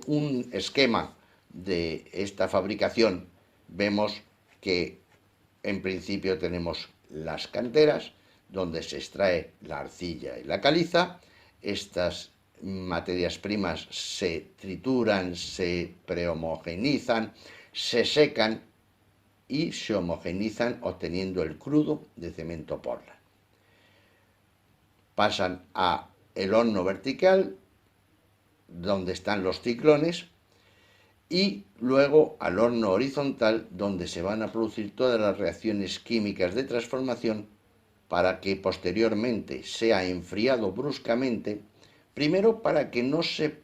Un esquema de esta fabricación, vemos que en principio tenemos las canteras donde se extrae la arcilla y la caliza. Estas materias primas se trituran, se prehomogenizan, se secan y se homogenizan obteniendo el crudo de cemento Portland. Pasan a el horno vertical donde están los ciclones y luego al horno horizontal donde se van a producir todas las reacciones químicas de transformación para que posteriormente sea enfriado bruscamente, primero para que no se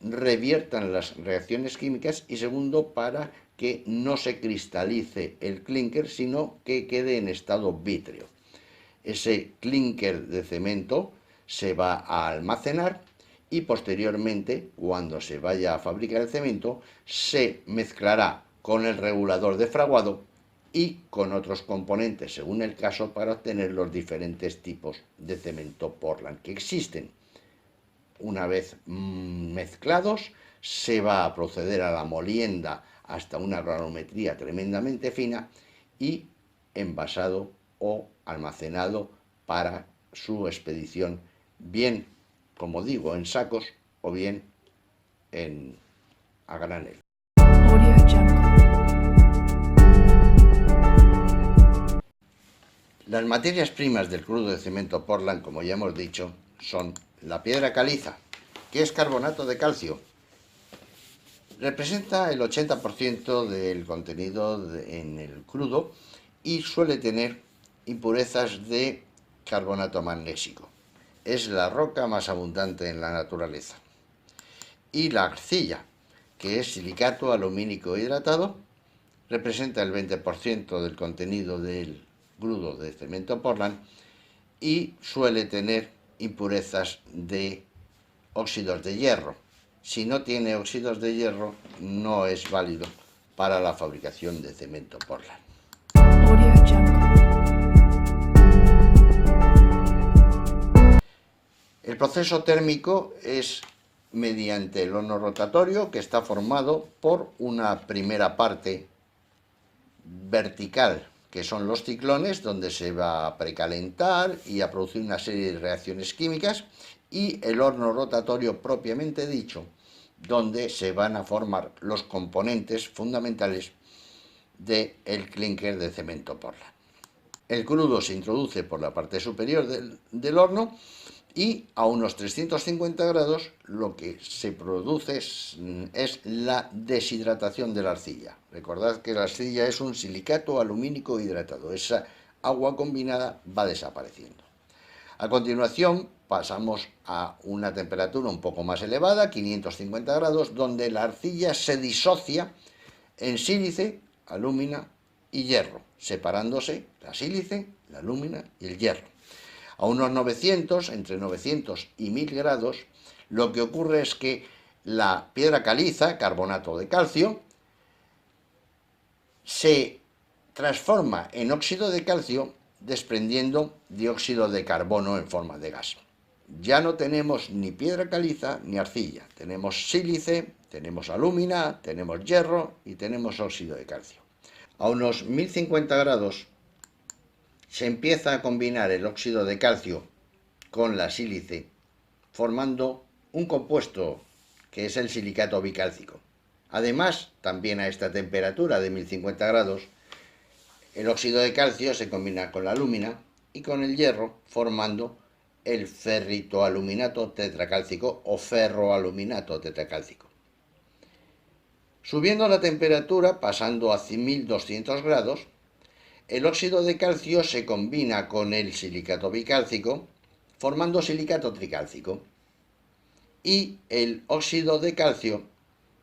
reviertan las reacciones químicas y segundo para que no se cristalice el clínker, sino que quede en estado vítreo. Ese clínker de cemento se va a almacenar y posteriormente, cuando se vaya a fabricar el cemento, se mezclará con el regulador de fraguado y con otros componentes, según el caso, para obtener los diferentes tipos de cemento Portland que existen. Una vez mezclados, se va a proceder a la molienda hasta una granometría tremendamente fina y envasado o almacenado para su expedición, bien, como digo, en sacos o bien a granel. Las materias primas del crudo de cemento Portland, como ya hemos dicho, son la piedra caliza, que es carbonato de calcio. Representa el 80% del contenido en el crudo y suele tener impurezas de carbonato magnésico. Es la roca más abundante en la naturaleza. Y la arcilla, que es silicato alumínico hidratado, representa el 20% del contenido del crudo de cemento Portland y suele tener impurezas de óxidos de hierro. Si no tiene óxidos de hierro, no es válido para la fabricación de cemento Portland. El proceso térmico es mediante el horno rotatorio, que está formado por una primera parte vertical, que son los ciclones, donde se va a precalentar y a producir una serie de reacciones químicas, y el horno rotatorio propiamente dicho, donde se van a formar los componentes fundamentales del clínker de cemento Portland. El crudo se introduce por la parte superior del horno y a unos 350 grados lo que se produce es la deshidratación de la arcilla. Recordad que la arcilla es un silicato alumínico hidratado. Esa agua combinada va desapareciendo. A continuación pasamos a una temperatura un poco más elevada, 550 grados, donde la arcilla se disocia en sílice, alúmina y hierro, separándose la sílice, la alúmina y el hierro. A unos 900, entre 900 y 1000 grados, lo que ocurre es que la piedra caliza, carbonato de calcio, se transforma en óxido de calcio desprendiendo dióxido de carbono en forma de gas. Ya no tenemos ni piedra caliza ni arcilla, tenemos sílice, tenemos alúmina, tenemos hierro y tenemos óxido de calcio. A unos 1050 grados se empieza a combinar el óxido de calcio con la sílice, formando un compuesto que es el silicato bicálcico. Además, también a esta temperatura de 1050 grados, el óxido de calcio se combina con la alúmina y con el hierro, formando el ferritoaluminato tetracálcico o ferroaluminato tetracálcico. Subiendo la temperatura, pasando a 1200 grados, el óxido de calcio se combina con el silicato bicálcico, formando silicato tricálcico. Y el óxido de calcio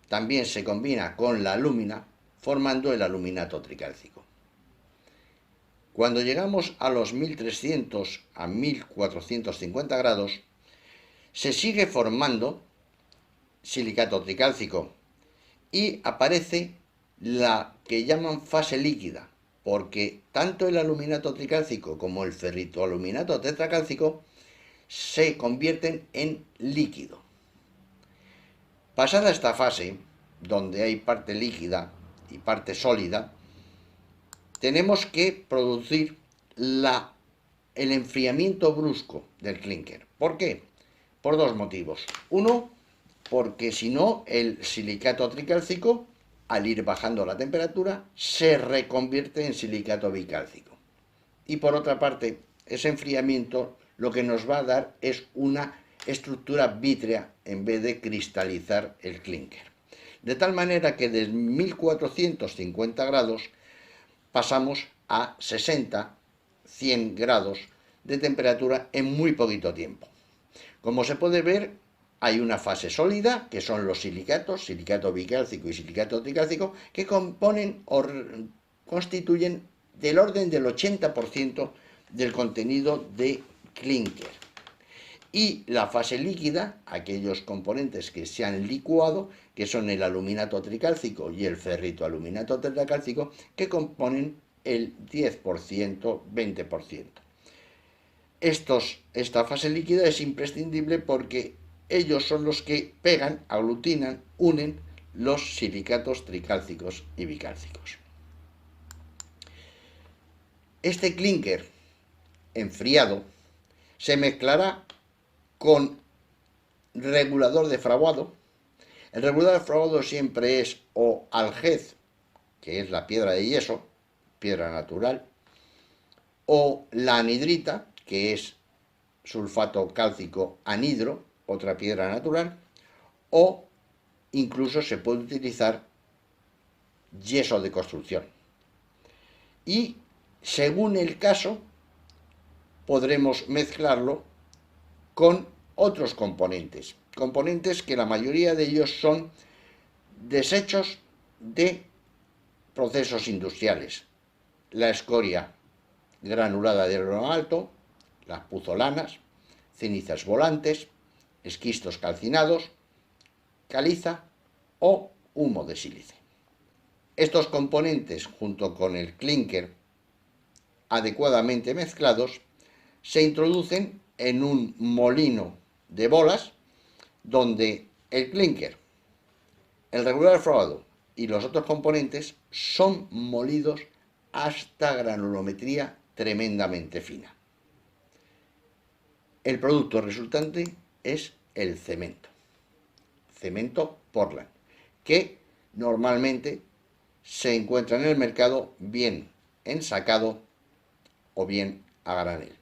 también se combina con la alúmina, formando el aluminato tricálcico. Cuando llegamos a los 1300 a 1450 grados, se sigue formando silicato tricálcico y aparece la que llaman fase líquida, porque tanto el aluminato tricálcico como el ferritoaluminato tetracálcico se convierten en líquido. Pasada esta fase, donde hay parte líquida y parte sólida, tenemos que producir el enfriamiento brusco del clínker. ¿Por qué? Por dos motivos. Uno, porque si no, el silicato tricálcico, al ir bajando la temperatura, se reconvierte en silicato bicálcico. Y por otra parte, ese enfriamiento lo que nos va a dar es una estructura vítrea en vez de cristalizar el clínker. De tal manera que de 1450 grados pasamos a 60, 100 grados de temperatura en muy poquito tiempo. Como se puede ver, hay una fase sólida, que son los silicatos, silicato bicálcico y silicato tricálcico, que componen o constituyen del orden del 80% del contenido de clínker. Y la fase líquida, aquellos componentes que se han licuado, que son el aluminato tricálcico y el ferrito aluminato tetracálcico, que componen el 10%, 20%. Esta fase líquida es imprescindible porque ellos son los que pegan, aglutinan, unen los silicatos tricálcicos y bicálcicos. Este clínker enfriado se mezclará con regulador de fraguado. El regulador de fraguado siempre es o algez, que es la piedra de yeso, piedra natural, o la anhidrita, que es sulfato cálcico anhidro, otra piedra natural, o incluso se puede utilizar yeso de construcción. Y según el caso, podremos mezclarlo con otros componentes que la mayoría de ellos son desechos de procesos industriales. La escoria granulada de grano alto, las puzolanas, cenizas volantes, esquistos calcinados, caliza o humo de sílice. Estos componentes, junto con el clínker adecuadamente mezclados, se introducen en un molino de bolas donde el clínker, el regular fraguado y los otros componentes son molidos hasta granulometría tremendamente fina. El producto resultante es el cemento Portland, que normalmente se encuentra en el mercado bien ensacado o bien a granel.